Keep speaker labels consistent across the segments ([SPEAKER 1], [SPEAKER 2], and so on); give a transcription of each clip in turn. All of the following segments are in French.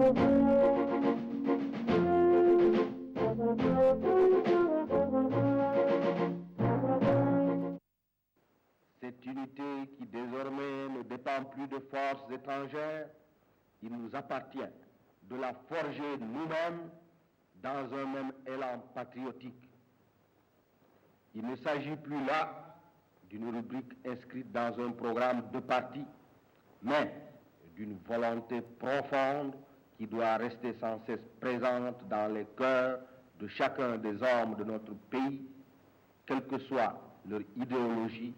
[SPEAKER 1] Cette unité qui désormais ne dépend plus de forces étrangères, il nous appartient de la forger nous-mêmes dans un même élan patriotique. Il ne s'agit plus là d'une rubrique inscrite dans un programme de parti, mais d'une volonté profonde qui doit rester sans cesse présente dans les cœurs de chacun des hommes de notre pays, quelle que soit leur idéologie,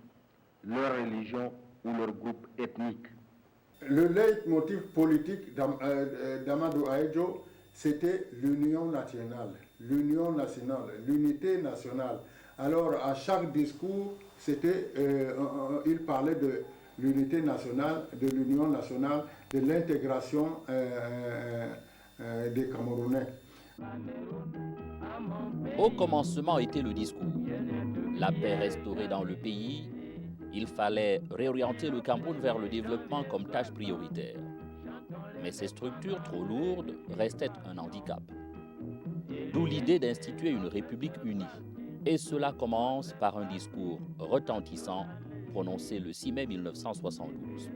[SPEAKER 1] leur religion ou leur groupe ethnique.
[SPEAKER 2] Le leitmotiv politique d'Amadou Ahidjo, c'était l'union nationale, l'unité nationale. Alors, à chaque discours, il parlait de l'unité nationale, de l'union nationale, de l'intégration des Camerounais.
[SPEAKER 3] Au commencement était le discours. La paix restaurée dans le pays, il fallait réorienter le Cameroun vers le développement comme tâche prioritaire. Mais ces structures trop lourdes restaient un handicap. D'où l'idée d'instituer une république unie. Et cela commence par un discours retentissant prononcé le 6 mai 1972.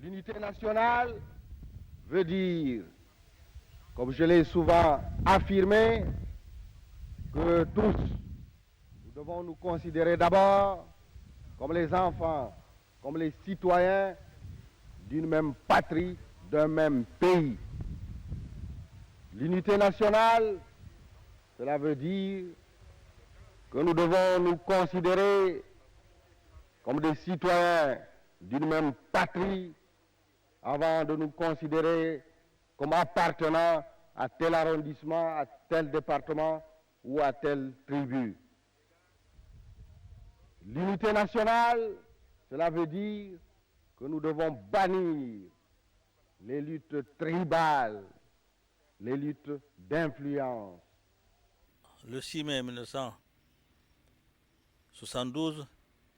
[SPEAKER 1] L'unité nationale veut dire, comme je l'ai souvent affirmé, que tous, nous devons nous considérer d'abord comme les enfants, comme les citoyens d'une même patrie, d'un même pays. L'unité nationale, cela veut dire que nous devons nous considérer comme des citoyens d'une même patrie avant de nous considérer comme appartenant à tel arrondissement, à tel département ou à telle tribu. L'unité nationale, cela veut dire que nous devons bannir les luttes tribales, les luttes d'influence.
[SPEAKER 4] Le 6 mai 1972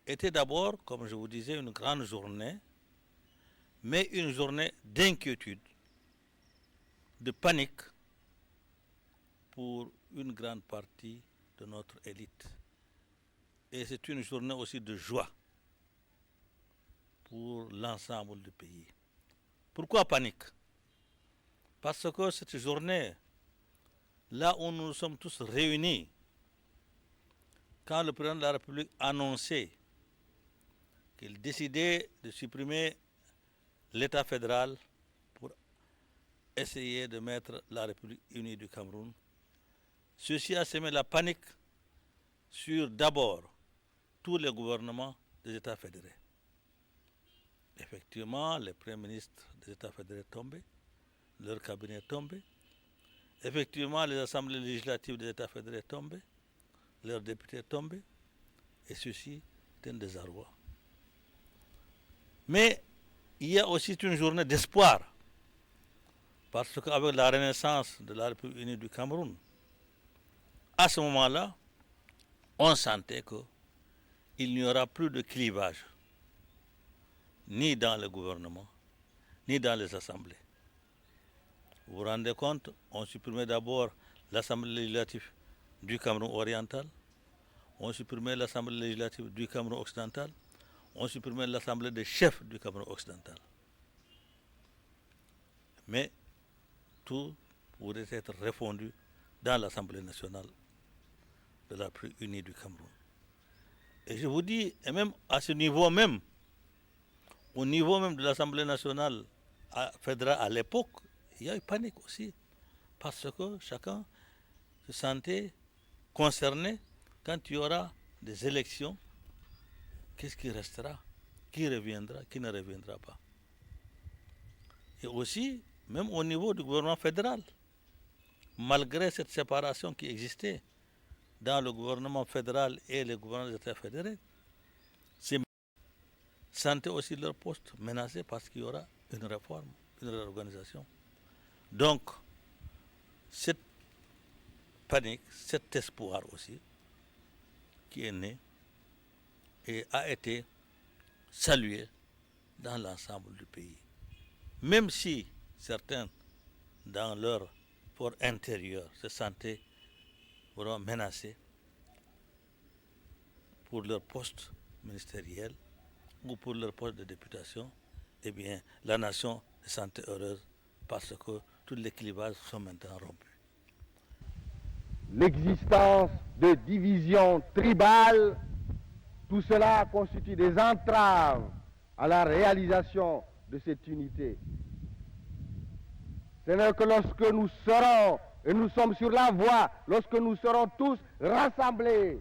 [SPEAKER 4] était d'abord, comme je vous disais, une grande journée, mais une journée d'inquiétude, de panique pour une grande partie de notre élite. Et c'est une journée aussi de joie pour l'ensemble du pays. Pourquoi panique? Parce que cette journée, là où nous sommes tous réunis, quand le président de la République annonçait qu'il décidait de supprimer l'État fédéral pour essayer de mettre la République unie du Cameroun, ceci a semé la panique sur d'abord tous les gouvernements des États fédérés. Effectivement, les premiers ministres des États fédérés tombés, leur cabinet tombé. Effectivement, les assemblées législatives des États fédérés tombées, leurs députés tombés, et ceci est un désarroi. Mais il y a aussi une journée d'espoir, parce qu'avec la renaissance de la République unie du Cameroun, à ce moment-là, on sentait qu'il n'y aura plus de clivage, ni dans le gouvernement, ni dans les assemblées. Vous vous rendez compte, on supprimait d'abord l'Assemblée législative du Cameroun oriental, on supprimait l'Assemblée législative du Cameroun occidental, on supprimait l'Assemblée des chefs du Cameroun occidental. Mais tout pourrait être refondu dans l'Assemblée nationale de la République unie du Cameroun. Et je vous dis, et même à ce niveau même, au niveau même de l'Assemblée nationale fédérale à l'époque, il y a eu panique aussi, parce que chacun se sentait concerné quand il y aura des élections. Qu'est-ce qui restera? Qui reviendra? Qui ne reviendra pas? Et aussi, même au niveau du gouvernement fédéral, malgré cette séparation qui existait dans le gouvernement fédéral et le gouvernement des États fédérés, ces sentaient aussi leur poste menacé parce qu'il y aura une réforme, une réorganisation. Donc, cette panique, cet espoir aussi, qui est né et a été salué dans l'ensemble du pays. Même si certains, dans leur fort intérieur, se sentaient vraiment menacés pour leur poste ministériel ou pour leur poste de députation, eh bien, la nation se sentait heureuse parce que tous les clivages sont maintenant rompus.
[SPEAKER 1] L'existence de divisions tribales, tout cela constitue des entraves à la réalisation de cette unité. Ce n'est que lorsque nous serons, et nous sommes sur la voie, lorsque nous serons tous rassemblés,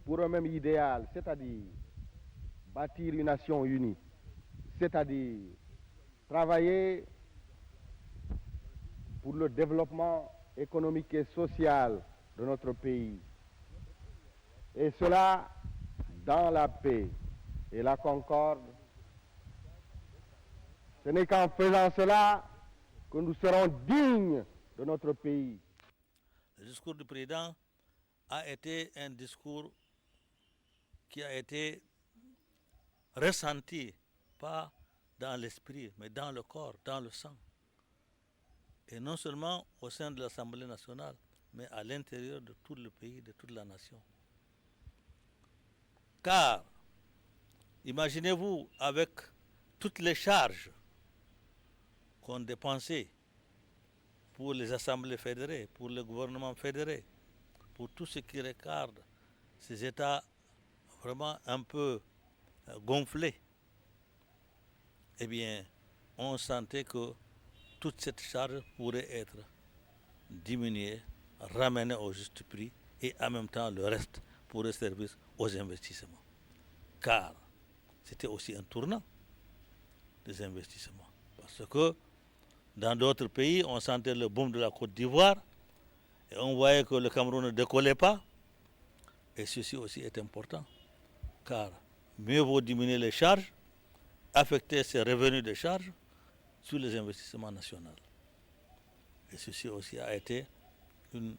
[SPEAKER 1] pour un même idéal, c'est-à-dire bâtir une nation unie, c'est-à-dire travailler pour le développement économique et social de notre pays. Et cela dans la paix et la concorde. Ce n'est qu'en faisant cela que nous serons dignes de notre pays.
[SPEAKER 4] Le discours du président a été un discours qui a été ressenti, pas dans l'esprit, mais dans le corps, dans le sang. Et non seulement au sein de l'Assemblée nationale, mais à l'intérieur de tout le pays, de toute la nation. Car, imaginez-vous, avec toutes les charges qu'on dépensait pour les assemblées fédérées, pour le gouvernement fédéré, pour tout ce qui regarde ces États vraiment un peu gonflés, eh bien, on sentait que toute cette charge pourrait être diminuée, ramenée au juste prix, et en même temps le reste pourrait servir aux investissements. Car c'était aussi un tournant des investissements. Parce que dans d'autres pays, on sentait le boom de la Côte d'Ivoire et on voyait que le Cameroun ne décollait pas. Et ceci aussi est important. Car mieux vaut diminuer les charges, affecter ces revenus de charges sur les investissements nationaux. Et ceci aussi a été une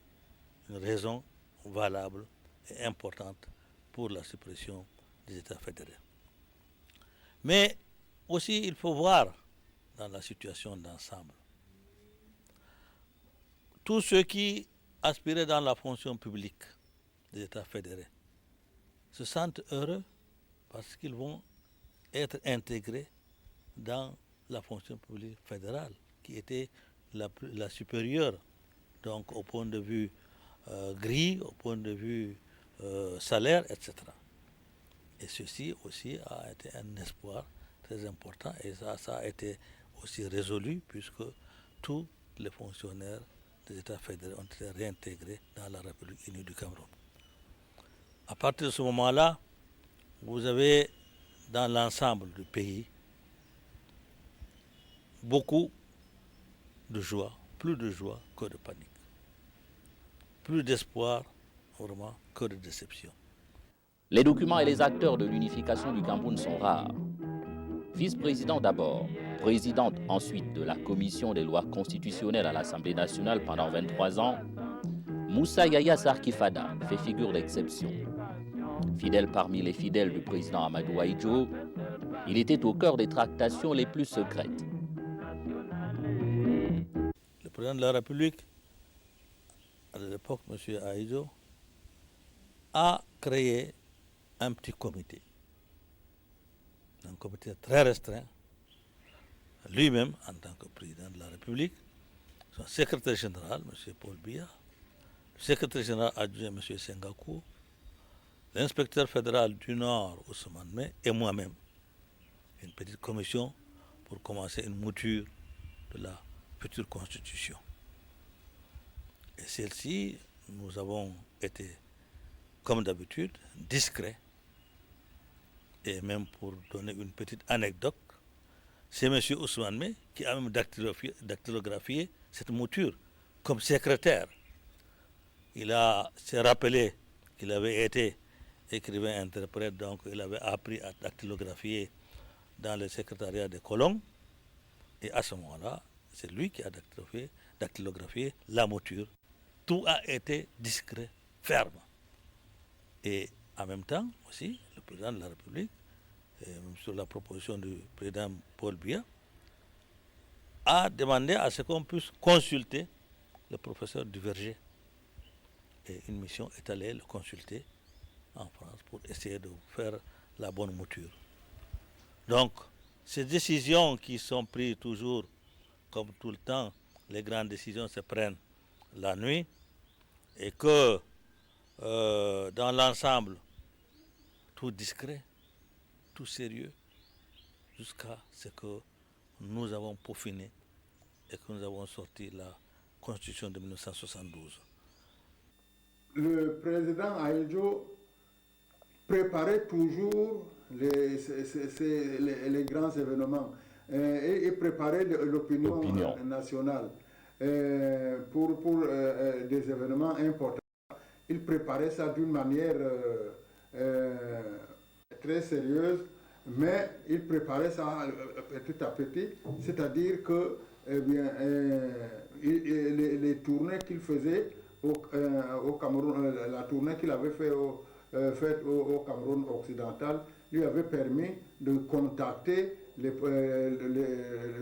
[SPEAKER 4] raison valable et importante pour la suppression des États fédérés. Mais aussi, il faut voir dans la situation d'ensemble. Tous ceux qui aspiraient dans la fonction publique des États fédérés se sentent heureux parce qu'ils vont être intégrés dans la fonction publique fédérale, qui était la supérieure, donc au point de vue grille, au point de vue salaire, etc. Et ceci aussi a été un espoir très important et ça a été aussi résolu puisque tous les fonctionnaires des États fédérés ont été réintégrés dans la République unie du Cameroun. À partir de ce moment-là, vous avez dans l'ensemble du pays beaucoup de joie, plus de joie que de panique, plus d'espoir vraiment que de déception.
[SPEAKER 3] Les documents et les acteurs de l'unification du Cameroun sont rares. Vice-président d'abord, présidente ensuite de la commission des lois constitutionnelles à l'Assemblée nationale pendant 23 ans, Moussa Yaya Sarki Fada fait figure d'exception. Fidèle parmi les fidèles du président Amadou Ahidjo, il était au cœur des tractations les plus secrètes.
[SPEAKER 4] Le président de la République, à l'époque, M. Ahidjo, a créé un petit comité. Un comité très restreint, lui-même en tant que président de la République, son secrétaire général, M. Paul Biya, le secrétaire général adjoint, M. Sengakou, l'inspecteur fédéral du Nord, Ousmane May, et moi-même. Une petite commission pour commencer une mouture de la future constitution. Et celle-ci, nous avons été, comme d'habitude, discrets. Et même pour donner une petite anecdote, c'est M. Ousmane May qui a même dactylographié cette mouture comme secrétaire. Il s'est rappelé qu'il avait été écrivain-interprète, donc il avait appris à dactylographier dans le secrétariat de Colomb. Et à ce moment-là, c'est lui qui a dactylographié la mouture. Tout a été discret, ferme. Et en même temps aussi, le président de la République sur la proposition du président Paul Biya, a demandé à ce qu'on puisse consulter le professeur Duverger. Et une mission est allée le consulter en France pour essayer de faire la bonne mouture. Donc, ces décisions qui sont prises toujours, comme tout le temps, les grandes décisions se prennent la nuit, et que dans l'ensemble, tout discret, tout sérieux, jusqu'à ce que nous avons peaufiné et que nous avons sorti la Constitution de 1972.
[SPEAKER 2] Le président Ahidjo préparait toujours les grands événements et préparait l'opinion nationale pour des événements importants. Il préparait ça d'une manière très sérieuse, mais il préparait ça petit à petit, c'est-à-dire que les tournées qu'il faisait au Cameroun, la tournée qu'il avait faite au Cameroun occidental, lui avait permis de contacter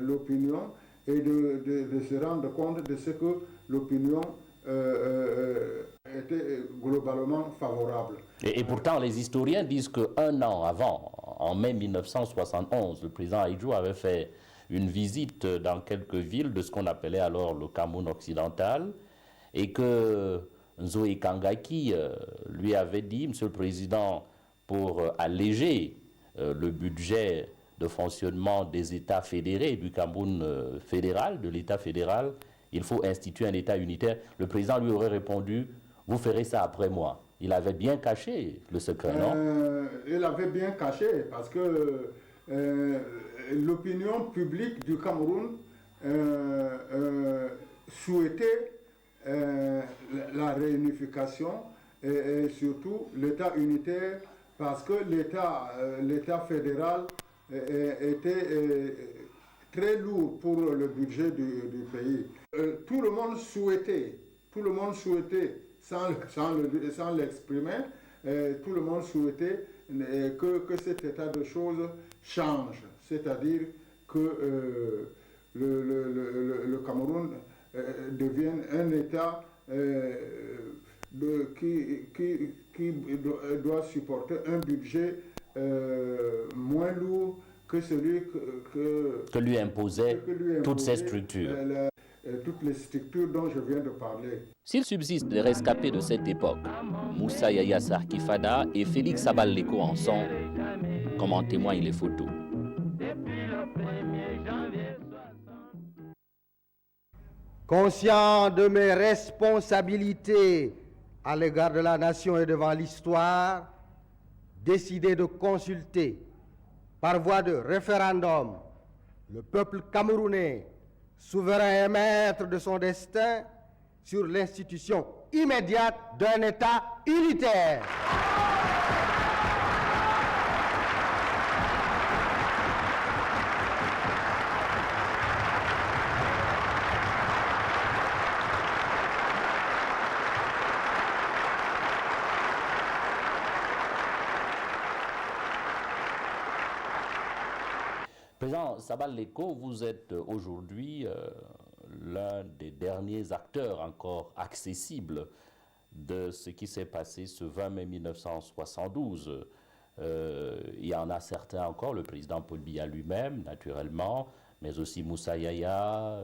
[SPEAKER 2] l'opinion et de se rendre compte de ce que l'opinion était globalement favorable.
[SPEAKER 3] Et pourtant, les historiens disent qu'un an avant, en mai 1971, le président Ahidjo avait fait une visite dans quelques villes de ce qu'on appelait alors le Cameroun occidental, et que Nzoé Kangaki lui avait dit, Monsieur le Président, pour alléger le budget de fonctionnement des États fédérés, du Cameroun fédéral, de l'État fédéral, il faut instituer un État unitaire. Le président lui aurait répondu, vous ferez ça après moi. Il avait bien caché le secret, non?
[SPEAKER 2] Il avait bien caché, parce que l'opinion publique du Cameroun souhaitait la réunification et surtout l'État unitaire, parce que l'État fédéral était très lourd pour le budget du pays. Tout le monde souhaitait, sans l'exprimer, tout le monde souhaitait que cet état de choses change, c'est-à-dire que le Cameroun devienne un État qui doit supporter un budget moins lourd que celui que
[SPEAKER 3] lui imposaient toutes ces structures.
[SPEAKER 2] Toutes les structures dont je viens de parler.
[SPEAKER 3] S'il subsiste des rescapés de cette époque, Moussa Yaya Sarki Fada et Félix Sabal-Leko en sont, comme en témoignent les photos.
[SPEAKER 5] Conscient de mes responsabilités à l'égard de la nation et devant l'histoire, décidé de consulter par voie de référendum le peuple camerounais, souverain et maître de son destin, sur l'institution immédiate d'un État unitaire.
[SPEAKER 3] Président Sabal-Leko, vous êtes aujourd'hui l'un des derniers acteurs encore accessibles de ce qui s'est passé ce 20 mai 1972. Il y en a certains encore, le président Paul Biya lui-même, naturellement, mais aussi Moussa Yaya,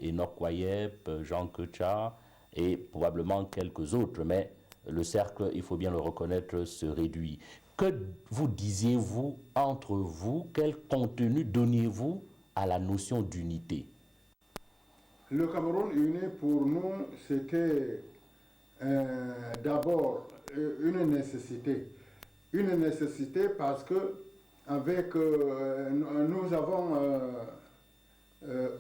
[SPEAKER 3] Enoch Wayep, Jean Kecha et probablement quelques autres. Mais le cercle, il faut bien le reconnaître, se réduit. Que vous disiez-vous entre vous? Quel contenu donniez-vous à la notion d'unité?
[SPEAKER 2] Le Cameroun uni, pour nous, c'était d'abord une nécessité. Une nécessité parce que avec, nous avons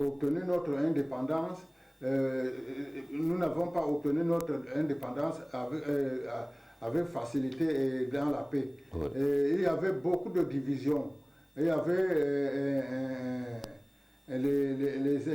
[SPEAKER 2] obtenu notre indépendance. Nous n'avons pas obtenu notre indépendance avec facilité et dans la paix. Oui. Et il y avait beaucoup de divisions. Il y avait les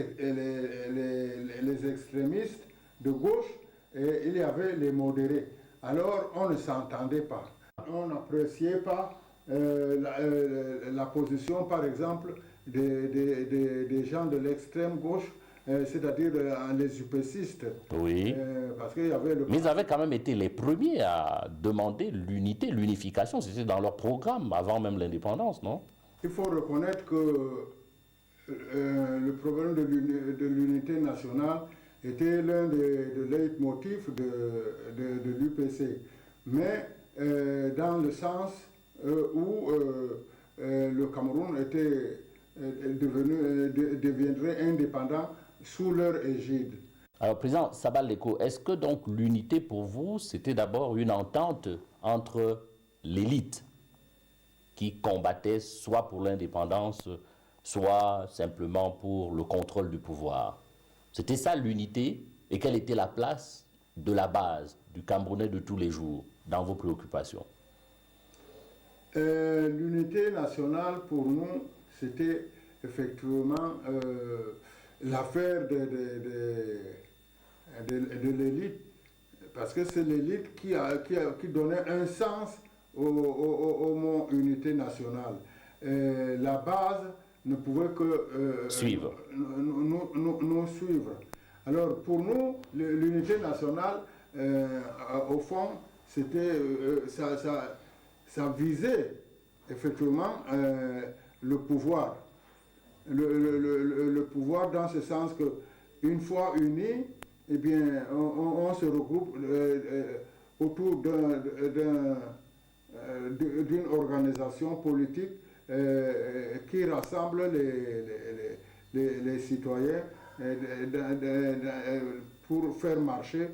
[SPEAKER 2] extrémistes de gauche et il y avait les modérés. Alors on ne s'entendait pas. On n'appréciait pas la position, par exemple, des gens de l'extrême gauche, c'est-à-dire les UPCistes.
[SPEAKER 3] Oui.
[SPEAKER 2] Parce qu'il y avait
[SPEAKER 3] Mais ils avaient quand même été les premiers à demander l'unité, l'unification. C'était dans leur programme avant même l'indépendance, non?
[SPEAKER 2] Il faut reconnaître que le problème de l'unité nationale était l'un des leitmotifs de l'UPC. Mais dans le sens où le Cameroun deviendrait indépendant sous leur égide.
[SPEAKER 3] Alors, Président Sabal Leko, est-ce que donc l'unité pour vous, c'était d'abord une entente entre l'élite qui combattait soit pour l'indépendance, soit simplement pour le contrôle du pouvoir? C'était ça l'unité? Et quelle était la place de la base du Camerounais de tous les jours dans vos préoccupations?
[SPEAKER 2] L'unité nationale, pour nous, c'était effectivement l'affaire de l'élite, parce que c'est l'élite qui donnait un sens au mot unité nationale. La base ne pouvait que
[SPEAKER 3] suivre.
[SPEAKER 2] Nous suivre. Alors pour nous, l'unité nationale, au fond, c'était ça visait effectivement le pouvoir. Le pouvoir dans ce sens que une fois unis, eh bien, on se regroupe autour d'une organisation politique qui rassemble les citoyens pour faire marcher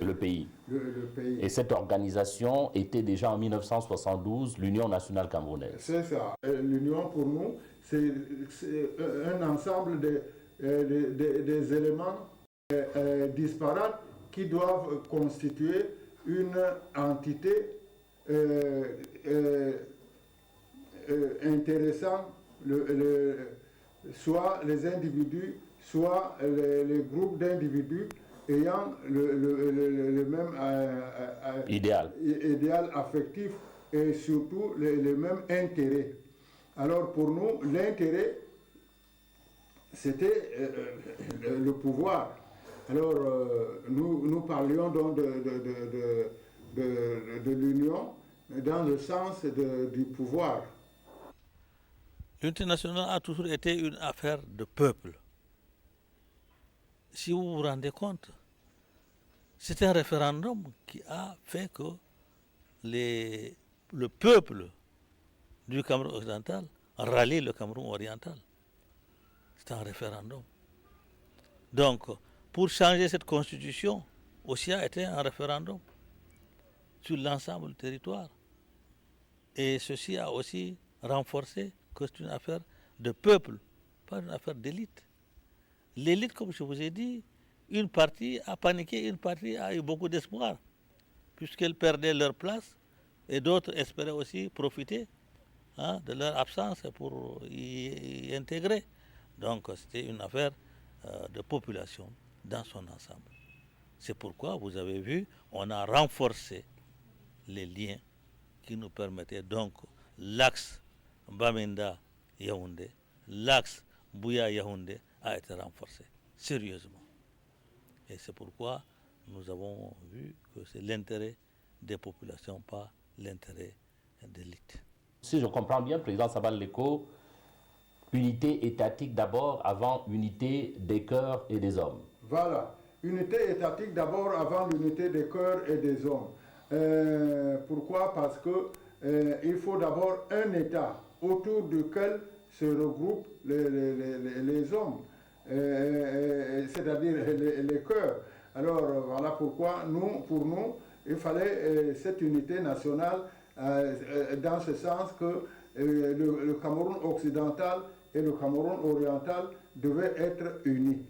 [SPEAKER 3] le pays.
[SPEAKER 2] Le pays.
[SPEAKER 3] Et cette organisation était déjà en 1972 l'Union nationale camerounaise.
[SPEAKER 2] C'est ça. L'Union, pour nous, c'est un ensemble des éléments disparates qui doivent constituer une entité intéressant soit les individus, soit les groupes d'individus ayant le même
[SPEAKER 3] idéal
[SPEAKER 2] affectif et surtout les mêmes intérêts. Alors pour nous, l'intérêt, c'était le pouvoir. Alors nous parlions donc de l'union dans le sens du pouvoir.
[SPEAKER 4] L'unité nationale a toujours été une affaire de peuple. Si vous vous rendez compte, c'est un référendum qui a fait que le peuple du Cameroun occidental rallie le Cameroun oriental. C'est un référendum. Donc, pour changer cette constitution, aussi a été un référendum sur l'ensemble du territoire. Et ceci a aussi renforcé que c'est une affaire de peuple, pas une affaire d'élite. L'élite, comme je vous ai dit, une partie a paniqué, une partie a eu beaucoup d'espoir, puisqu'elles perdaient leur place, et d'autres espéraient aussi profiter de leur absence pour y intégrer. Donc c'était une affaire de population dans son ensemble. C'est pourquoi vous avez vu, on a renforcé les liens qui nous permettaient donc l'axe Bamenda-Yaoundé, l'axe Bouya-Yaoundé a été renforcé sérieusement. Et c'est pourquoi nous avons vu que c'est l'intérêt des populations, pas l'intérêt de l'élite.
[SPEAKER 3] Si je comprends bien, Président Sabal Leko, unité étatique d'abord avant unité des cœurs et des hommes.
[SPEAKER 2] Voilà, unité étatique d'abord avant l'unité des cœurs et des hommes. Pourquoi? Parce qu'il faut d'abord un État autour duquel se regroupent les hommes, c'est-à-dire les cœurs. Alors voilà pourquoi pour nous, il fallait cette unité nationale dans ce sens que le Cameroun occidental et le Cameroun oriental devaient être unis.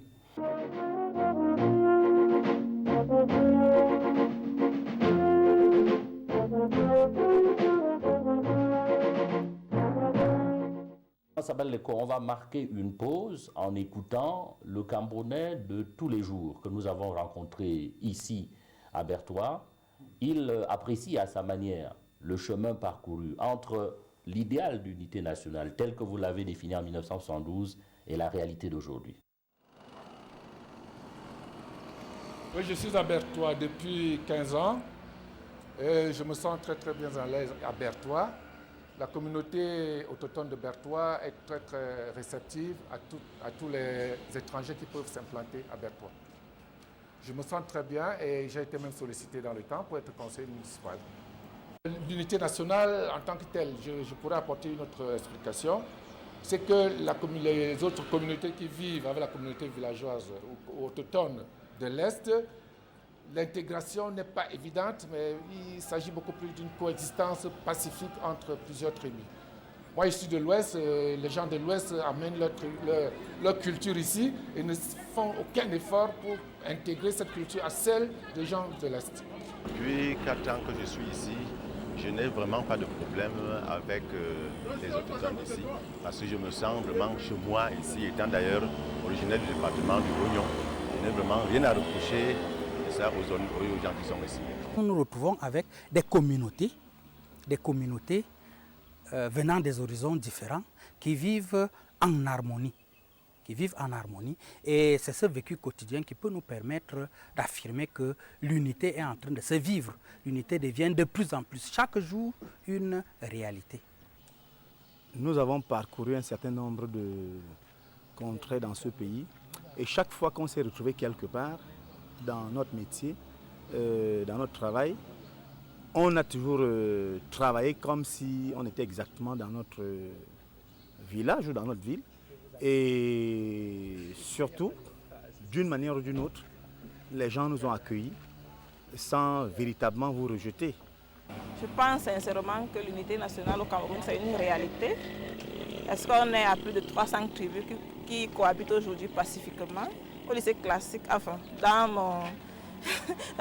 [SPEAKER 3] Sabal Leko, on va marquer une pause en écoutant le Camerounais de tous les jours que nous avons rencontré ici à Bertois. Il apprécie à sa manière le chemin parcouru entre l'idéal d'unité nationale tel que vous l'avez défini en 1972 et la réalité d'aujourd'hui.
[SPEAKER 6] Oui, je suis à Berthois depuis 15 ans et je me sens très bien à l'aise à Berthois. La communauté autochtone de Berthois est très réceptive à tous les étrangers qui peuvent s'implanter à Berthois. Je me sens très bien et j'ai été même sollicité dans le temps pour être conseiller municipal. L'unité nationale en tant que telle, je pourrais apporter une autre explication. C'est que les autres communautés qui vivent avec la communauté villageoise ou autochtone de l'Est, l'intégration n'est pas évidente, mais il s'agit beaucoup plus d'une coexistence pacifique entre plusieurs tribus. Moi, je suis de l'Ouest, les gens de l'Ouest amènent leur culture ici et ne font aucun effort pour intégrer cette culture à celle des gens de l'Est.
[SPEAKER 7] Depuis 4 ans que je suis ici, je n'ai vraiment pas de problème avec les autochtones ici, parce que je me sens vraiment chez moi ici, étant d'ailleurs originaire du département du Rognon. Je n'ai vraiment rien à reprocher de ça aux gens qui sont ici.
[SPEAKER 8] Nous nous retrouvons avec des communautés venant des horizons différents qui vivent en harmonie. Et c'est ce vécu quotidien qui peut nous permettre d'affirmer que l'unité est en train de se vivre. L'unité devient de plus en plus, chaque jour, une réalité.
[SPEAKER 9] Nous avons parcouru un certain nombre de contrées dans ce pays et chaque fois qu'on s'est retrouvé quelque part dans notre métier, dans notre travail, on a toujours travaillé comme si on était exactement dans notre village ou dans notre ville. Et surtout, d'une manière ou d'une autre, les gens nous ont accueillis sans véritablement vous rejeter.
[SPEAKER 10] Je pense sincèrement que l'unité nationale au Cameroun, c'est une réalité. Est-ce qu'on est à plus de 300 tribus qui cohabitent aujourd'hui pacifiquement? Au lycée classique, enfin, dans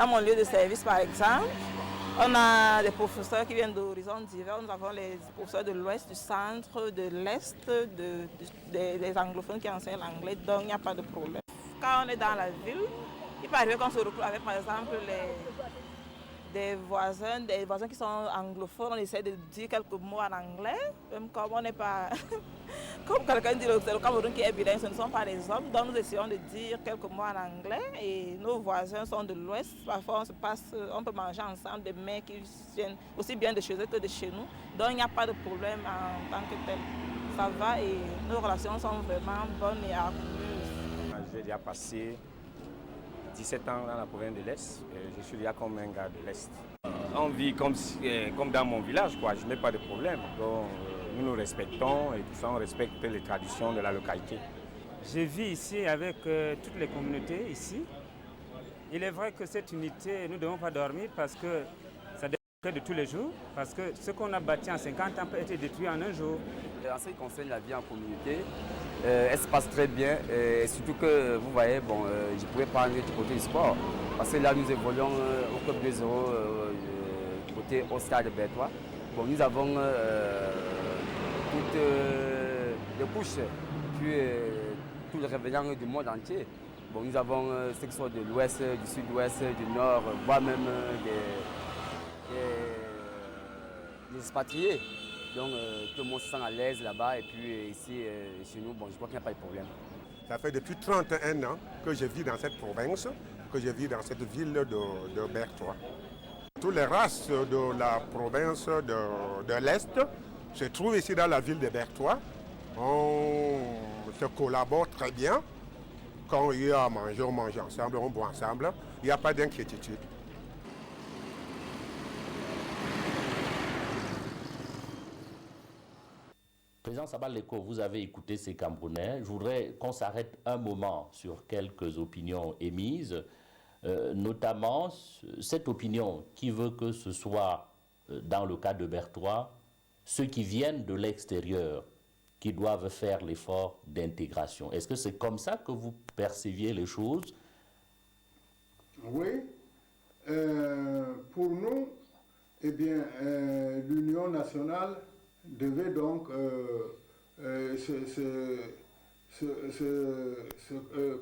[SPEAKER 10] mon lieu de service par exemple, on a des professeurs qui viennent d'horizons divers. Nous avons les professeurs de l'Ouest, du centre, de l'Est, des anglophones qui enseignent l'anglais, donc il n'y a pas de problème. Quand on est dans la ville, il peut arriver qu'on se retrouve avec par exemple des voisins qui sont anglophones, on essaie de dire quelques mots en anglais, même comme on n'est pas... Comme quelqu'un dit, c'est le Cameroun qui est bilingue, ce ne sont pas les hommes, donc nous essayons de dire quelques mots en anglais et nos voisins sont de l'Ouest, parfois on peut manger ensemble des mets qui viennent aussi bien de chez eux que de chez nous, donc il n'y a pas de problème en tant que tel. Ça va et nos relations sont vraiment bonnes et harmonieuses.
[SPEAKER 11] J'ai déjà passé 17 ans dans la province de l'Est, je suis déjà comme un gars de l'Est. On vit comme dans mon village, quoi. Je n'ai pas de problème. Donc, nous nous respectons et tout ça, on respecte les traditions de la localité.
[SPEAKER 12] Je vis ici avec toutes les communautés ici. Il est vrai que cette unité, nous ne devons pas dormir parce que ça dépend de tous les jours, parce que ce qu'on a bâti en 50 ans peut être détruit en un jour.
[SPEAKER 11] En ce qui concerne la vie en communauté, elle se passe très bien, et surtout que vous voyez, je pourrais parler du côté du sport, parce que là nous évoluons au club 2-0 du côté au stade de Berthois. Bon, nous avons toutes les couches, puis tous les revenants du monde entier. Bon, nous avons ceux qui sont de l'ouest, du sud-ouest, du nord, voire même des expatriés. Donc tout le monde se sent à l'aise là-bas et puis ici, chez nous, je crois qu'il n'y a pas de problème.
[SPEAKER 13] Ça fait depuis 31 ans que je vis dans cette province, que je vis dans cette ville de Berthois. Toutes les races de la province de l'Est se trouvent ici dans la ville de Berthois. On se collabore très bien. Quand il y a à manger, on mange ensemble, on boit ensemble. Il n'y a pas d'inquiétude.
[SPEAKER 3] Président Sabaleko, vous avez écouté ces Camerounais. Je voudrais qu'on s'arrête un moment sur quelques opinions émises, notamment cette opinion qui veut que ce soit, dans le cas de Berthois, ceux qui viennent de l'extérieur qui doivent faire l'effort d'intégration. Est-ce que c'est comme ça que vous perceviez les choses?
[SPEAKER 2] Oui. Pour nous, eh bien, l'Union nationale devait donc se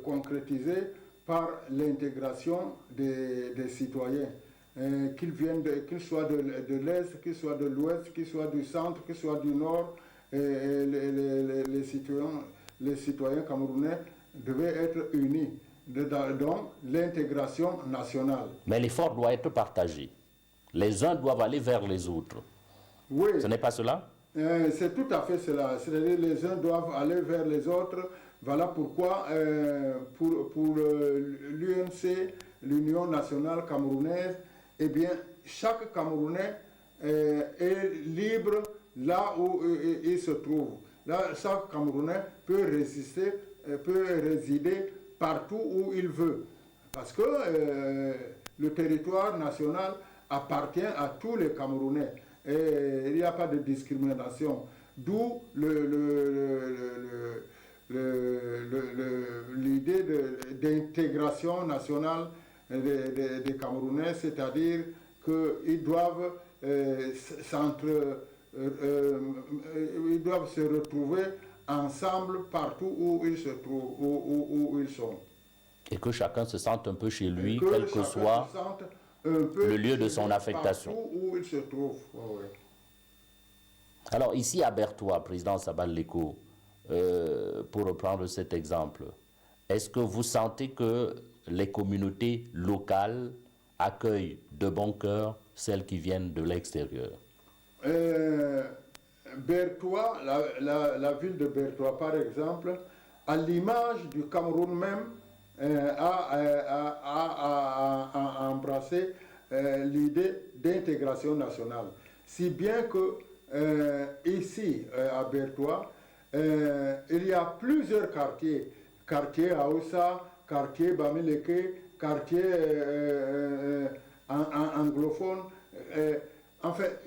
[SPEAKER 2] concrétiser par l'intégration des citoyens. qu'ils soient de l'Est, qu'ils soient de l'Ouest, qu'ils soient du centre, qu'ils soient du Nord, les citoyens camerounais devaient être unis. Donc, l'intégration nationale.
[SPEAKER 3] Mais l'effort doit être partagé. Les uns doivent aller vers les autres.
[SPEAKER 2] Oui.
[SPEAKER 3] Ce n'est pas cela?
[SPEAKER 2] C'est tout à fait cela. C'est-à-dire les uns doivent aller vers les autres. Voilà pourquoi pour l'UNC, l'Union nationale camerounaise, eh bien, chaque Camerounais est libre là où il se trouve. Là, chaque Camerounais peut résider partout où il veut. Parce que le territoire national appartient à tous les Camerounais. Et il n'y a pas de discrimination. D'où l'idée d'intégration nationale des Camerounais, c'est-à-dire qu'ils doivent ils doivent se retrouver ensemble partout où ils se trouvent, où ils sont.
[SPEAKER 3] Et que chacun se sente un peu chez lui, quel que soit le lieu de son affectation.
[SPEAKER 2] Où il se trouve. Oh, oui.
[SPEAKER 3] Alors ici à Bertoua, président Sabal Leko, pour reprendre cet exemple, est-ce que vous sentez que les communautés locales accueillent de bon cœur celles qui viennent de l'extérieur?
[SPEAKER 2] Bertoua, la ville de Bertoua par exemple, à l'image du Cameroun même, a embrassé l'idée d'intégration nationale. Si bien que ici à Bertoua, il y a plusieurs quartiers. Quartier Aoussa, quartier Bamileke, quartier anglophone. En fait,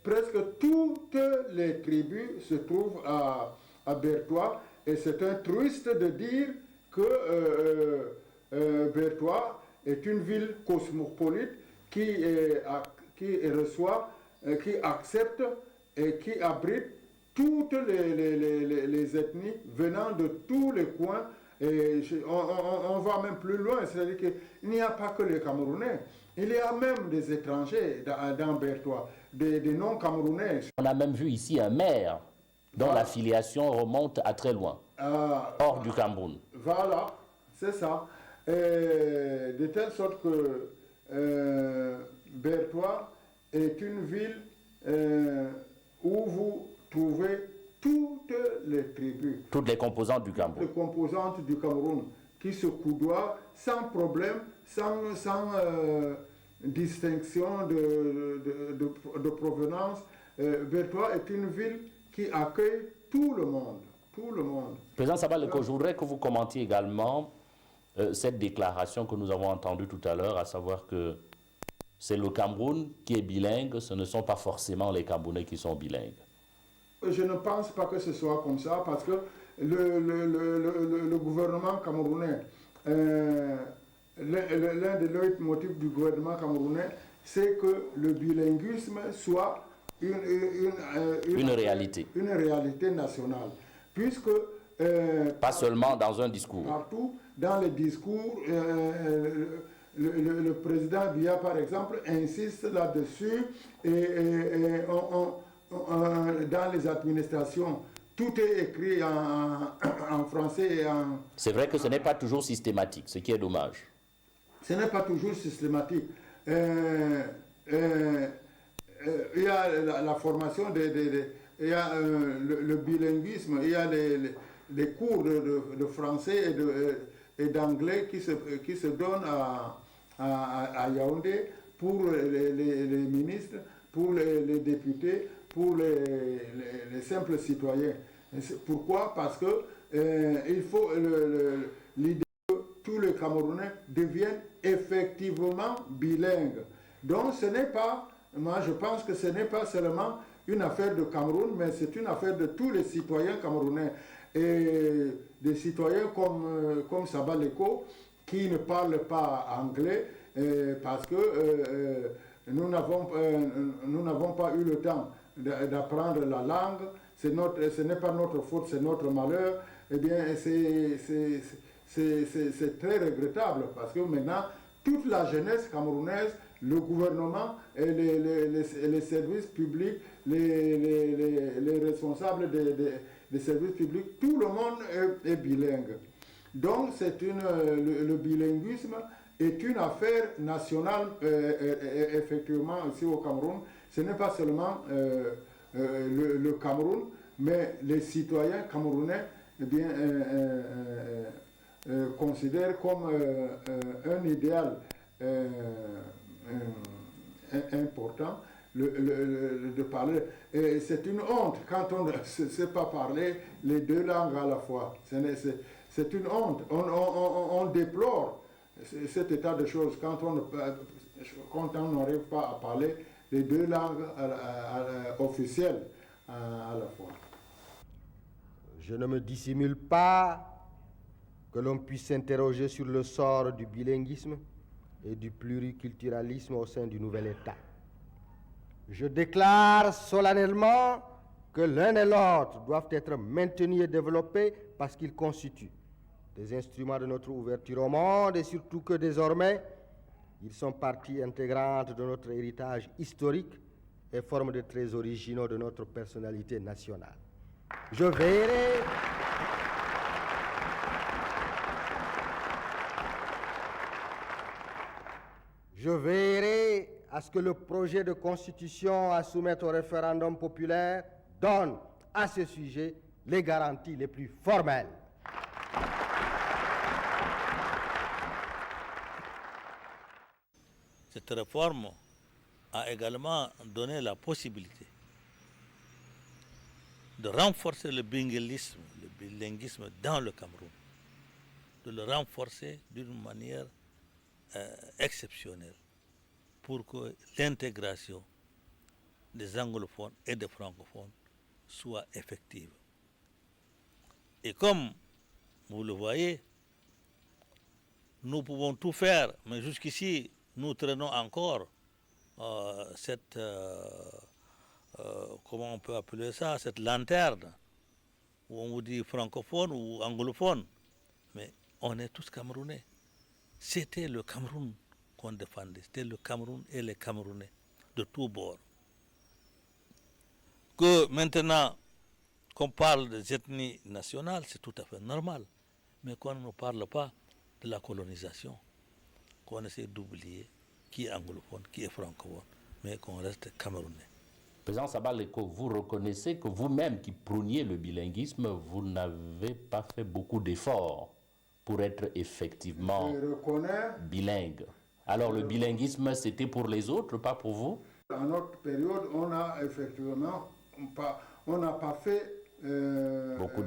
[SPEAKER 2] presque toutes les tribus se trouvent à Bertoua. Et c'est un truiste de dire que Bertoua est une ville cosmopolite qui reçoit, qui accepte et qui abrite toutes les ethnies venant de tous les coins. Et on va même plus loin, c'est-à-dire qu'il n'y a pas que les Camerounais, il y a même des étrangers dans Bertoua, des non-Camerounais.
[SPEAKER 3] On a même vu ici un maire dont la filiation remonte à très loin, hors du Cameroun.
[SPEAKER 2] Voilà, c'est ça. De telle sorte que Bertoua est une ville où vous trouvez toutes les tribus.
[SPEAKER 3] Toutes les composantes du Cameroun.
[SPEAKER 2] Les composantes du Cameroun qui se coudoient sans problème, sans distinction de provenance. Bertoua est une ville qui accueille tout le monde. Tout le monde.
[SPEAKER 3] Président Sabal Leko, je voudrais que vous commentiez également cette déclaration que nous avons entendue tout à l'heure, à savoir que c'est le Cameroun qui est bilingue, ce ne sont pas forcément les Camerounais qui sont bilingues.
[SPEAKER 2] Je ne pense pas que ce soit comme ça, parce que le gouvernement camerounais, l'un des leitmotifs du gouvernement camerounais, c'est que le bilinguisme soit une réalité. Une réalité nationale. Puisque...
[SPEAKER 3] pas seulement dans un discours.
[SPEAKER 2] Partout, dans les discours, le président Biya, par exemple, insiste là-dessus, et dans les administrations, tout est écrit en français et en...
[SPEAKER 3] C'est vrai que ce n'est pas toujours systématique, ce qui est dommage.
[SPEAKER 2] Ce n'est pas toujours systématique. Il y a la formation, il y a le bilinguisme, il y a les cours de français et d'anglais qui se donnent à Yaoundé pour les ministres, pour les députés, pour les simples citoyens. Pourquoi? Parce que il faut l'idée que tous les Camerounais deviennent effectivement bilingues. Donc ce n'est pas, moi je pense que ce n'est pas seulement une affaire de Cameroun, mais c'est une affaire de tous les citoyens camerounais. Et des citoyens comme Sabal Leko, qui ne parlent pas anglais, parce que nous n'avons pas eu le temps d'apprendre la langue. Ce n'est pas notre faute, c'est notre malheur. Eh bien, c'est très regrettable, parce que maintenant, toute la jeunesse camerounaise, le gouvernement et les services publics, les responsables des services publics, tout le monde est bilingue. Donc le bilinguisme est une affaire nationale, effectivement, ici au Cameroun. Ce n'est pas seulement le Cameroun, mais les citoyens camerounais considèrent comme un idéal important de parler. C'est une honte quand on ne sait pas parler les deux langues à la fois. C'est une honte. On déplore cet état de choses quand on n'arrive pas à parler les deux langues officielles à la fois.
[SPEAKER 5] Je ne me dissimule pas que l'on puisse s'interroger sur le sort du bilinguisme et du pluriculturalisme au sein du nouvel État. Je déclare solennellement que l'un et l'autre doivent être maintenus et développés parce qu'ils constituent des instruments de notre ouverture au monde et surtout que désormais, ils sont partie intégrante de notre héritage historique et forment des traits originaux de notre personnalité nationale. Je veillerai à ce que le projet de constitution à soumettre au référendum populaire donne à ce sujet les garanties les plus formelles.
[SPEAKER 4] Cette réforme a également donné la possibilité de renforcer le bilinguisme dans le Cameroun, de le renforcer d'une manière exceptionnelle pour que l'intégration des anglophones et des francophones soit effective. Et comme vous le voyez, nous pouvons tout faire, mais jusqu'ici, nous traînons encore cette, comment on peut appeler ça, cette lanterne, où on vous dit francophone ou anglophone, mais on est tous Camerounais. C'était le Cameroun qu'on défendait, c'était le Cameroun et les Camerounais de tous bords. Que maintenant qu'on parle des ethnies nationales, c'est tout à fait normal, mais qu'on ne parle pas de la colonisation, qu'on essaie d'oublier qui est anglophone, qui est francophone, mais qu'on reste camerounais.
[SPEAKER 3] Président Sabal Eko, vous reconnaissez que vous-même qui prôniez le bilinguisme, vous n'avez pas fait beaucoup d'efforts pour être effectivement bilingue. Alors le bilinguisme, c'était pour les autres, pas pour vous?
[SPEAKER 2] Dans notre période, on a effectivement on n'a pas fait
[SPEAKER 3] beaucoup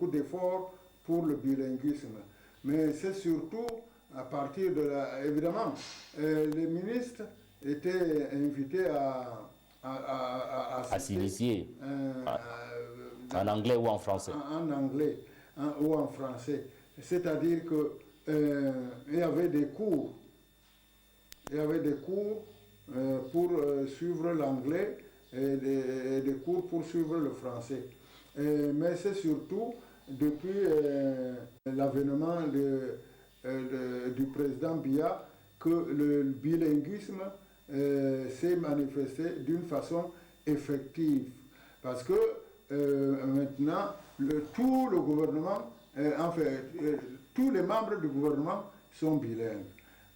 [SPEAKER 3] d'efforts
[SPEAKER 2] pour le bilinguisme. Mais c'est surtout à partir de la... Évidemment, les ministres étaient invités à
[SPEAKER 3] s'initier en anglais ou en français.
[SPEAKER 2] En anglais ou en français. C'est-à-dire qu'il y avait des cours. Il y avait des cours pour suivre l'anglais et des cours pour suivre le français. Mais c'est surtout depuis l'avènement du président Biya que le bilinguisme s'est manifesté d'une façon effective. Parce que maintenant, tout le gouvernement, tous les membres du gouvernement sont bilingues.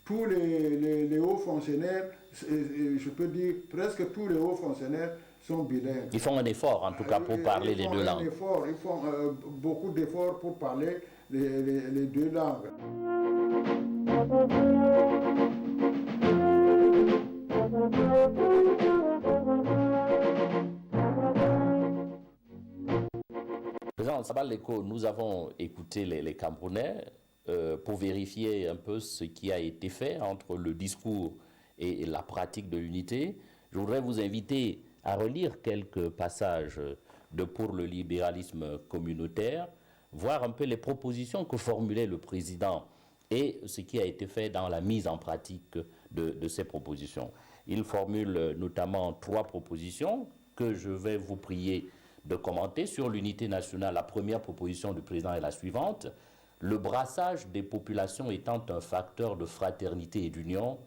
[SPEAKER 2] Tous les hauts fonctionnaires, je peux dire presque tous les hauts fonctionnaires sont bilingues.
[SPEAKER 3] Ils font un effort en tout cas pour parler les deux langues.
[SPEAKER 2] Ils font beaucoup d'efforts pour parler les deux langues.
[SPEAKER 3] Président Sabal Eko, nous avons écouté les Camerounais pour vérifier un peu ce qui a été fait entre le discours et la pratique de l'unité. Je voudrais vous inviter à relire quelques passages de Pour le libéralisme communautaire, voir un peu les propositions que formulait le président et ce qui a été fait dans la mise en pratique de ces propositions. Il formule notamment 3 propositions que je vais vous prier de commenter. Sur l'unité nationale, la première proposition du président est la suivante: Le brassage des populations étant un facteur de fraternité et d'union,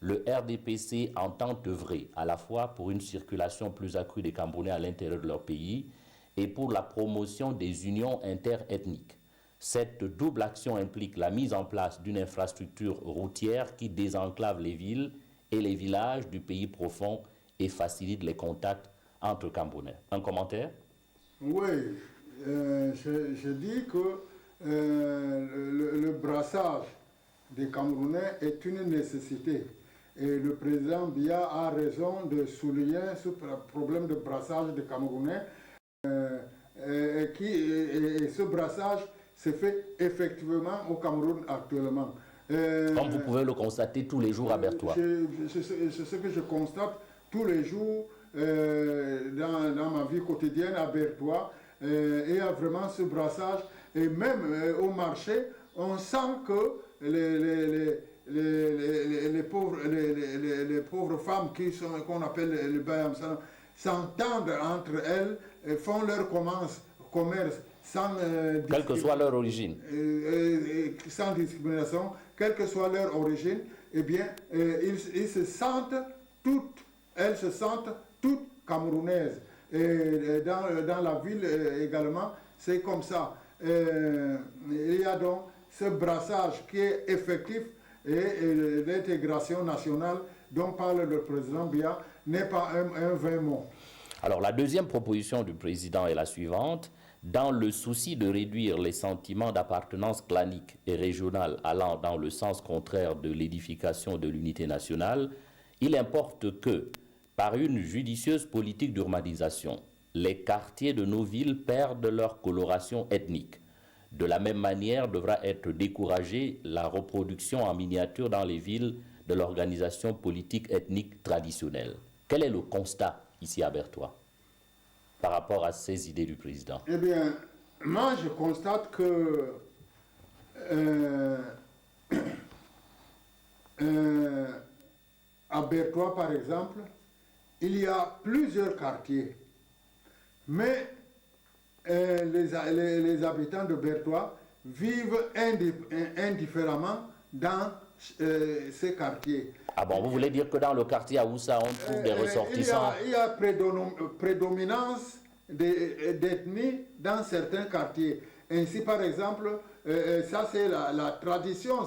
[SPEAKER 3] le RDPC entend œuvrer à la fois pour une circulation plus accrue des Camerounais à l'intérieur de leur pays et pour la promotion des unions interethniques. Cette double action implique la mise en place d'une infrastructure routière qui désenclave les villes et les villages du pays profond et facilite les contacts entre Camerounais. Un commentaire?
[SPEAKER 2] Oui, je dis que le brassage des Camerounais est une nécessité. Et le président Biya a raison de souligner ce problème de brassage des Camerounais. Et ce brassage se fait effectivement au Cameroun actuellement.
[SPEAKER 3] Comme vous pouvez le constater tous les jours à Bertoua.
[SPEAKER 2] C'est ce que je constate tous les jours dans ma vie quotidienne à Bertoua. Il y a vraiment ce brassage. Et même au marché, on sent que les pauvres femmes qu'on appelle les Bayams s'entendent entre elles, font leur commerce sans
[SPEAKER 3] quelle que soit leur origine.
[SPEAKER 2] Sans discrimination, quelle que soit leur origine, eh bien, elles se sentent toutes camerounaises. Et dans la ville également, c'est comme ça. Il y a donc ce brassage qui est effectif et l'intégration nationale dont parle le président Biya n'est pas un vain mot.
[SPEAKER 3] Alors la deuxième proposition du président est la suivante. Dans le souci de réduire les sentiments d'appartenance clanique et régionale allant dans le sens contraire de l'édification de l'unité nationale, il importe que, par une judicieuse politique d'urbanisation, les quartiers de nos villes perdent leur coloration ethnique. De la même manière, devra être découragée la reproduction en miniature dans les villes de l'organisation politique ethnique traditionnelle. Quel est le constat ici à Bertoua par rapport à ces idées du président?
[SPEAKER 2] Eh bien, moi je constate que à Bertoua, par exemple, il y a plusieurs quartiers, mais les habitants de Bertoua vivent indifféremment dans ces quartiers.
[SPEAKER 3] Ah bon, vous voulez dire que dans le quartier Aoussa, on trouve des ressortissants?
[SPEAKER 2] Il y a prédominance d'ethnie dans certains quartiers. Ainsi, par exemple, ça c'est la tradition,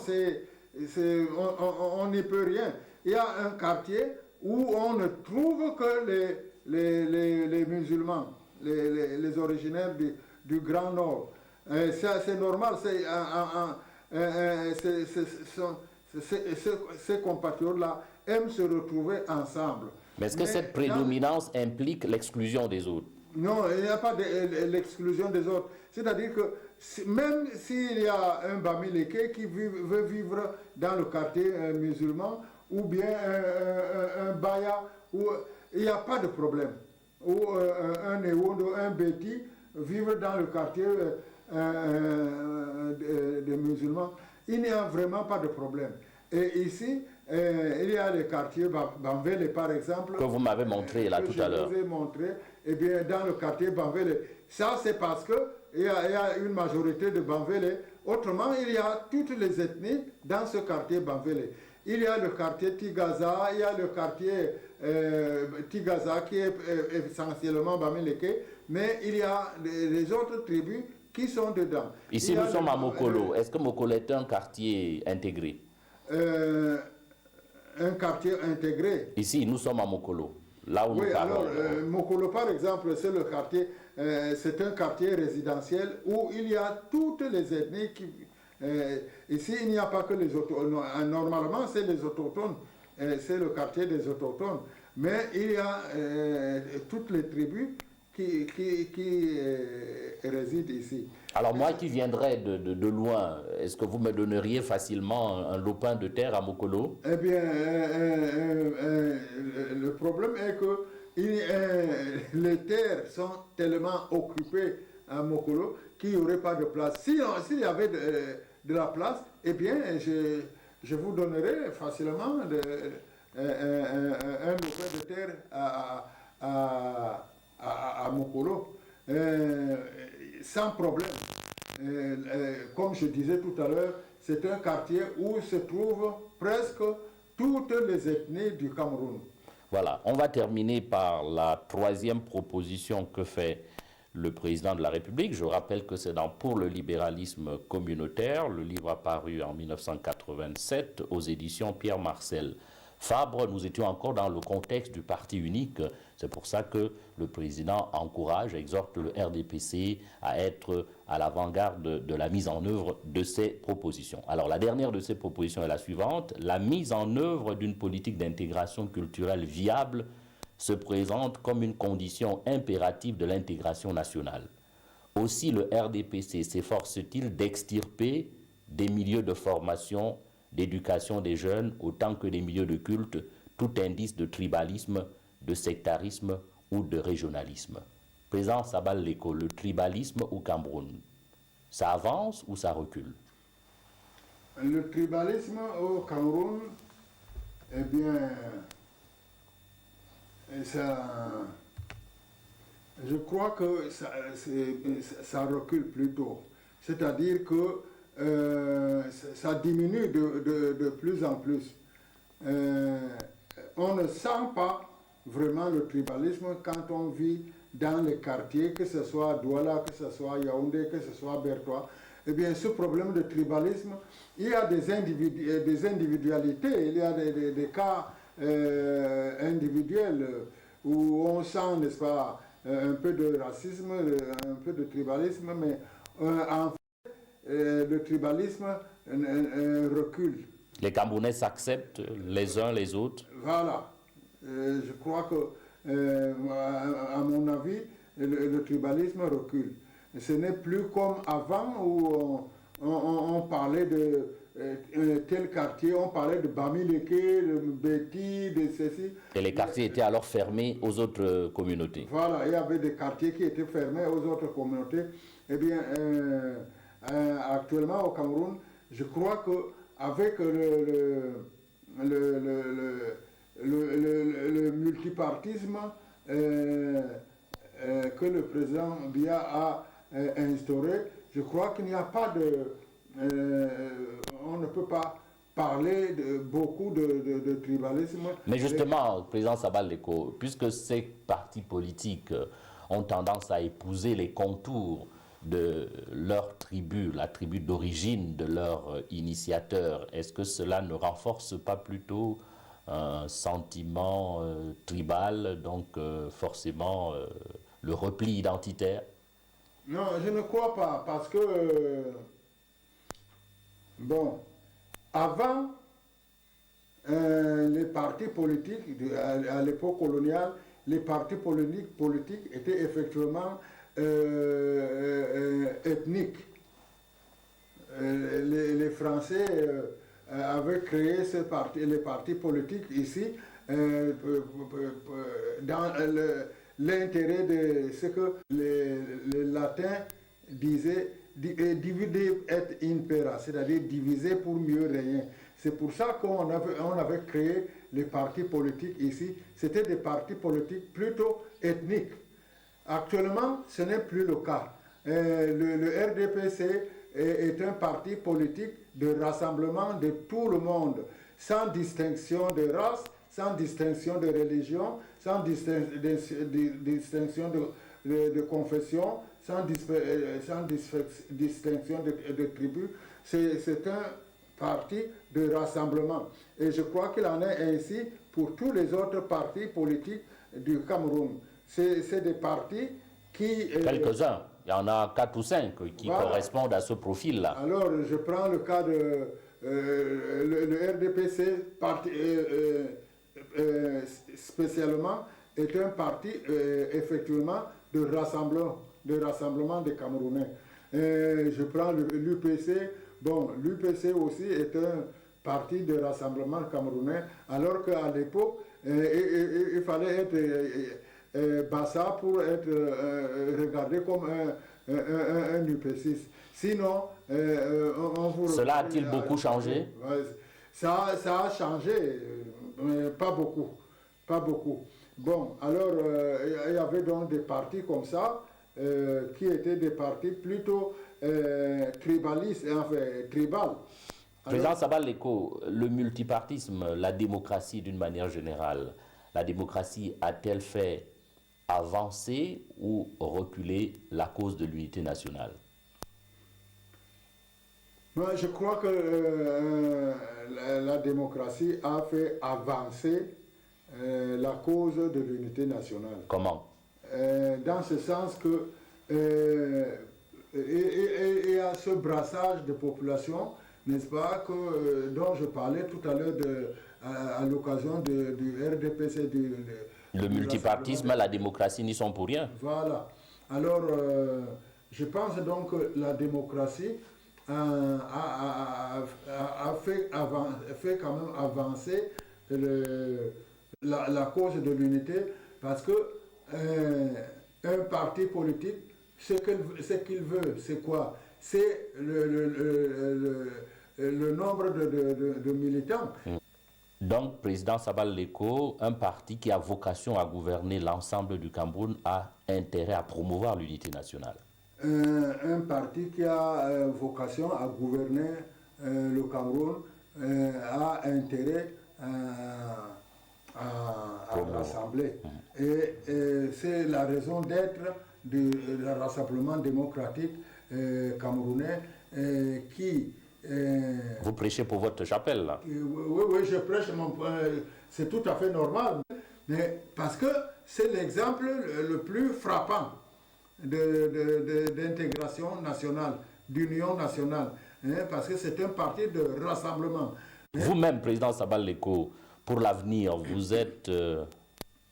[SPEAKER 2] on n'y peut rien. Il y a un quartier où on ne trouve que les musulmans, les originaires du Grand Nord. C'est normal, ces compatriotes-là aiment se retrouver ensemble.
[SPEAKER 3] Mais est-ce que cette prédominance implique l'exclusion des autres?
[SPEAKER 2] Non, il n'y a pas l'exclusion des autres. C'est-à-dire que même s'il y a un Bamileke qui veut vivre dans le quartier musulman, ou bien un Baya, il n'y a pas de problème. Ou un Ewondo, un Beti, vivre dans le quartier des musulmans, il n'y a vraiment pas de problème. Et ici, il y a les quartiers Banvele, par exemple.
[SPEAKER 3] Que vous m'avez montré là tout à l'heure.
[SPEAKER 2] Je vous ai montré. Eh bien, dans le quartier Banvele, ça c'est parce qu'il y a une majorité de Banvele. Autrement, il y a toutes les ethnies dans ce quartier Banvele. Il y a le quartier Tigaza, il y a le quartier Tigaza qui est essentiellement Bamileke, mais il y a les autres tribus qui sont dedans.
[SPEAKER 3] Ici, nous sommes à Mokolo. Est-ce que Mokolo est un quartier intégré?
[SPEAKER 2] Un quartier intégré.
[SPEAKER 3] Ici, nous sommes à Mokolo, là où nous parlons.
[SPEAKER 2] Alors, Mokolo, par exemple, c'est le quartier, c'est un quartier résidentiel où il y a toutes les ethnies qui... ici, il n'y a pas que les autochtones. Normalement, c'est les autochtones. C'est le quartier des autochtones. Mais il y a toutes les tribus qui résident ici.
[SPEAKER 3] Alors moi qui viendrais de loin, est-ce que vous me donneriez facilement un lopin de terre à Mokolo?
[SPEAKER 2] Eh bien, le problème est que les terres sont tellement occupées à Mokolo qu'il n'y aurait pas de place. S'il y avait de la place, eh bien, je vous donnerais facilement un lopin de terre à Mokolo, sans problème. Comme je disais tout à l'heure, c'est un quartier où se trouvent presque toutes les ethnies du Cameroun.
[SPEAKER 3] Voilà, on va terminer par la troisième proposition que fait le président de la République. Je rappelle que c'est dans Pour le libéralisme communautaire, le livre apparu en 1987 aux éditions Pierre Marcel Fabre. Nous étions encore dans le contexte du parti unique. C'est pour ça que le président encourage, exhorte le RDPC à être à l'avant-garde de la mise en œuvre de ces propositions. Alors la dernière de ces propositions est la suivante. La mise en œuvre d'une politique d'intégration culturelle viable se présente comme une condition impérative de l'intégration nationale. Aussi le RDPC s'efforce-t-il d'extirper des milieux de formation, d'éducation des jeunes, autant que des milieux de culte, tout indice de tribalisme, de sectarisme ou de régionalisme. Président Sabal Leko, le tribalisme au Cameroun, ça avance ou ça recule?
[SPEAKER 2] Le tribalisme au Cameroun, eh bien, je crois que ça recule plutôt. C'est-à-dire que ça diminue de plus en plus. On ne sent pas vraiment le tribalisme quand on vit dans les quartiers, que ce soit Douala, que ce soit Yaoundé, que ce soit Bertois. Eh bien, ce problème de tribalisme, il y a des individualités, il y a des cas individuels où on sent, n'est-ce pas, un peu de racisme, un peu de tribalisme, mais en fait, le tribalisme recule.
[SPEAKER 3] Les Camerounais s'acceptent les uns les autres.
[SPEAKER 2] Voilà. Je crois que, à mon avis, le tribalisme recule. Ce n'est plus comme avant où on parlait de tel quartier, on parlait de Bamileke, de Beti, de ceci.
[SPEAKER 3] Et les quartiers étaient alors fermés aux autres communautés.
[SPEAKER 2] Voilà, il y avait des quartiers qui étaient fermés aux autres communautés. Eh bien, actuellement au Cameroun, je crois qu'avec le multipartisme que le président Biya a instauré, je crois qu'il n'y a pas de... on ne peut pas parler beaucoup de tribalisme.
[SPEAKER 3] Mais justement, président Sabal Leko, puisque ces partis politiques ont tendance à épouser les contours de leur tribu, la tribu d'origine de leur initiateur, est-ce que cela ne renforce pas plutôt un sentiment tribal, donc forcément le repli identitaire?
[SPEAKER 2] Non, je ne crois pas, parce que, bon, avant, les partis politiques, à l'époque coloniale, les partis politiques étaient effectivement ethniques. Les Français avaient créé les partis politiques ici dans l'intérêt de ce que les Latins disaient divider et impera, c'est-à-dire diviser pour mieux régner. C'est pour ça qu'on avait créé les partis politiques ici. C'était des partis politiques plutôt ethniques. Actuellement, ce n'est plus le cas. Le RDPC est un parti politique de rassemblement de tout le monde, sans distinction de race, sans distinction de religion, sans distinction de confession, sans distinction de tribu. C'est un parti de rassemblement. Et je crois qu'il en est ainsi pour tous les autres partis politiques du Cameroun. C'est des partis qui...
[SPEAKER 3] Quelques-uns. Il y en a 4 ou 5 qui correspondent à ce profil-là.
[SPEAKER 2] Alors, je prends le cas de le RDPC, spécialement, est un parti, effectivement, de rassemblement des Camerounais. Je prends l'UPC. Bon, l'UPC aussi est un parti de rassemblement camerounais, alors qu'à l'époque, il fallait être Bassa pour être regardé comme un UPCiste. Sinon, on vous...
[SPEAKER 3] Cela a-t-il beaucoup changé?
[SPEAKER 2] Ça a changé, mais pas beaucoup. Pas beaucoup. Bon, alors, il y avait donc des partis comme ça, qui étaient des partis plutôt tribaliste, enfin tribal.
[SPEAKER 3] Président Sabal Leko, le multipartisme, la démocratie d'une manière générale, la démocratie a-t-elle fait avancer ou reculer la cause de l'unité nationale?
[SPEAKER 2] Moi, je crois que la démocratie a fait avancer la cause de l'unité nationale.
[SPEAKER 3] Comment?
[SPEAKER 2] Dans ce sens que il y a ce brassage de population, n'est-ce pas, dont je parlais tout à l'heure à l'occasion du RDPC.
[SPEAKER 3] Le multipartisme, la démocratie n'y sont pour rien.
[SPEAKER 2] Voilà. Alors, je pense donc que la démocratie a fait quand même avancer la cause de l'unité, parce que un parti politique, ce qu'il veut, c'est quoi? C'est le nombre de militants.
[SPEAKER 3] Donc, président Sabal Leko, un parti qui a vocation à gouverner l'ensemble du Cameroun a intérêt à promouvoir l'unité nationale.
[SPEAKER 2] Un parti qui a vocation à gouverner le Cameroun a intérêt à rassembler. Et c'est la raison d'être du Rassemblement démocratique camerounais qui...
[SPEAKER 3] Vous prêchez pour votre chapelle, là?
[SPEAKER 2] Oui, je prêche, c'est tout à fait normal. Mais parce que c'est l'exemple le plus frappant d'intégration nationale, d'union nationale. Parce que c'est un parti de rassemblement.
[SPEAKER 3] Vous-même, président Sabal Leko, pour l'avenir, vous êtes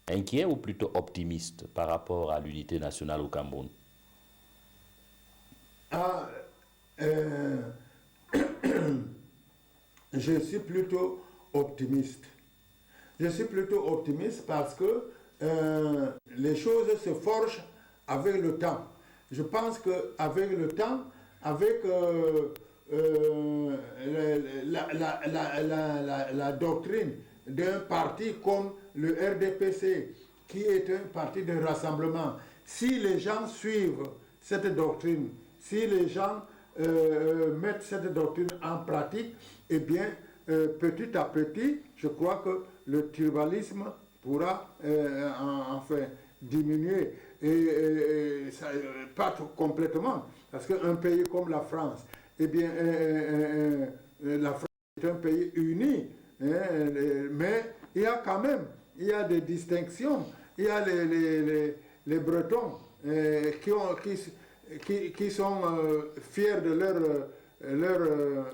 [SPEAKER 3] inquiet ou plutôt optimiste par rapport à l'unité nationale au Cameroun?
[SPEAKER 2] Je suis plutôt optimiste. Je suis plutôt optimiste parce que les choses se forgent avec le temps. Je pense qu'avec le temps, avec la doctrine d'un parti comme le RDPC, qui est un parti de rassemblement, si les gens suivent cette doctrine, si les gens mettre cette doctrine en pratique, eh bien, petit à petit, je crois que le tribalisme pourra enfin diminuer. Et ça, pas complètement, parce qu'un pays comme la France, eh bien, la France est un pays uni, mais il y a quand même, il y a des distinctions. Il y a les Bretons qui sont fiers de leur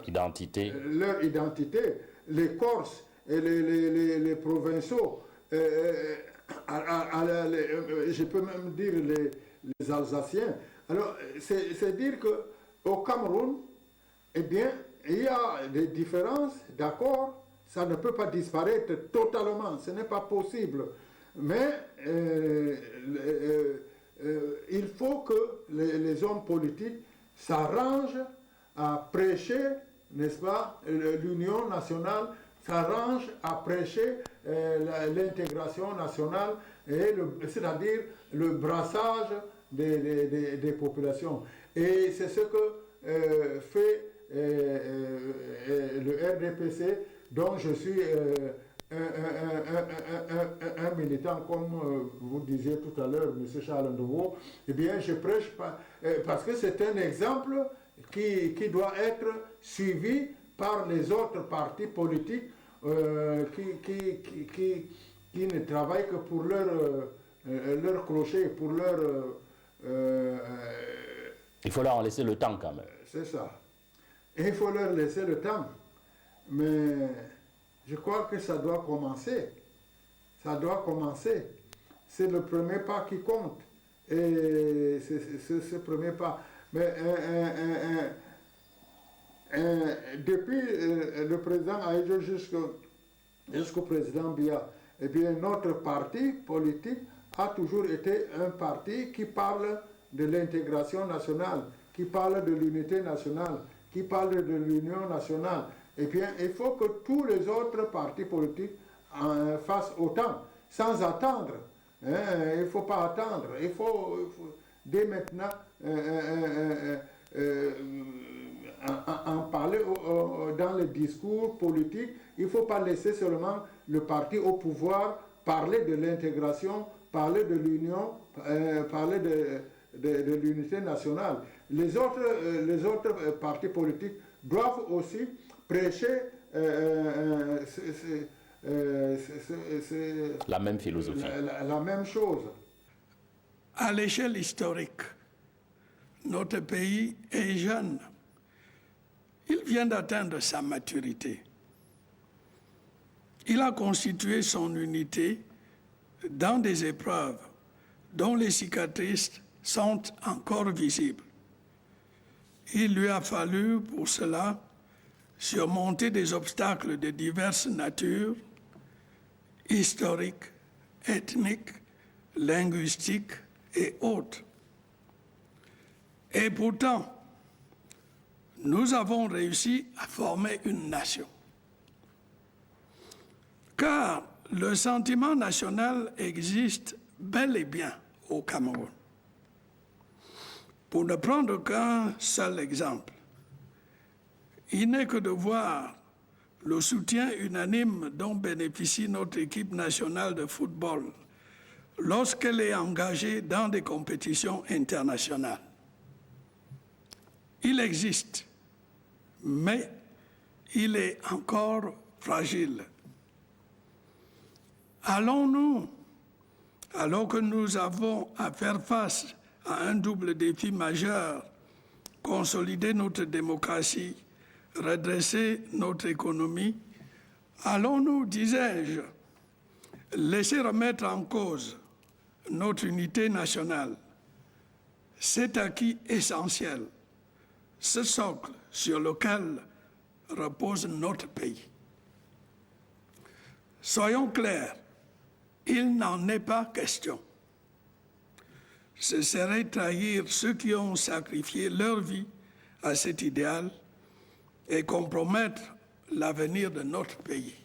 [SPEAKER 3] identité.
[SPEAKER 2] Les Corses et les provinciaux, je peux même dire les Alsaciens. Alors, c'est dire qu'au Cameroun, eh bien, il y a des différences, d'accord, ça ne peut pas disparaître totalement, ce n'est pas possible. Mais il faut que les hommes politiques s'arrangent à prêcher, n'est-ce pas, l'union nationale, s'arrangent à prêcher l'intégration nationale, c'est-à-dire le brassage des populations. Et c'est ce que fait le RDPC, dont je suis un militant, comme vous disiez tout à l'heure, M. Charles Ndougo. Eh bien, je prêche parce que c'est un exemple qui doit être suivi par les autres partis politiques qui ne travaillent que pour leur clocher, pour leur...
[SPEAKER 3] il faut leur laisser le temps quand même.
[SPEAKER 2] C'est ça. Et il faut leur laisser le temps. Mais je crois que ça doit commencer. Ça doit commencer. C'est le premier pas qui compte. Et c'est ce premier pas. Mais depuis le président Aïdjo jusqu'au président Biya, eh bien, notre parti politique a toujours été un parti qui parle de l'intégration nationale, qui parle de l'unité nationale, qui parle de l'union nationale. Eh bien, il faut que tous les autres partis politiques fassent autant, sans attendre. Il ne faut pas attendre. Il faut dès maintenant en parler dans les discours politiques. Il ne faut pas laisser seulement le parti au pouvoir parler de l'intégration, parler de l'union, parler de l'unité nationale. Les autres partis politiques doivent aussi prêcher
[SPEAKER 3] la même philosophie.
[SPEAKER 2] La même chose.
[SPEAKER 14] À l'échelle historique, notre pays est jeune. Il vient d'atteindre sa maturité. Il a constitué son unité dans des épreuves dont les cicatrices sont encore visibles. Il lui a fallu pour cela surmonter des obstacles de diverses natures, historiques, ethniques, linguistiques et autres. Et pourtant, nous avons réussi à former une nation. Car le sentiment national existe bel et bien au Cameroun. Pour ne prendre qu'un seul exemple, il n'est que de voir le soutien unanime dont bénéficie notre équipe nationale de football lorsqu'elle est engagée dans des compétitions internationales. Il existe, mais il est encore fragile. Allons-nous, alors que nous avons à faire face à un double défi majeur, consolider notre démocratie, redresser notre économie, allons-nous, disais-je, laisser remettre en cause notre unité nationale, cet acquis essentiel, ce socle sur lequel repose notre pays? Soyons clairs, il n'en est pas question. Ce serait trahir ceux qui ont sacrifié leur vie à cet idéal et compromettre l'avenir de notre pays.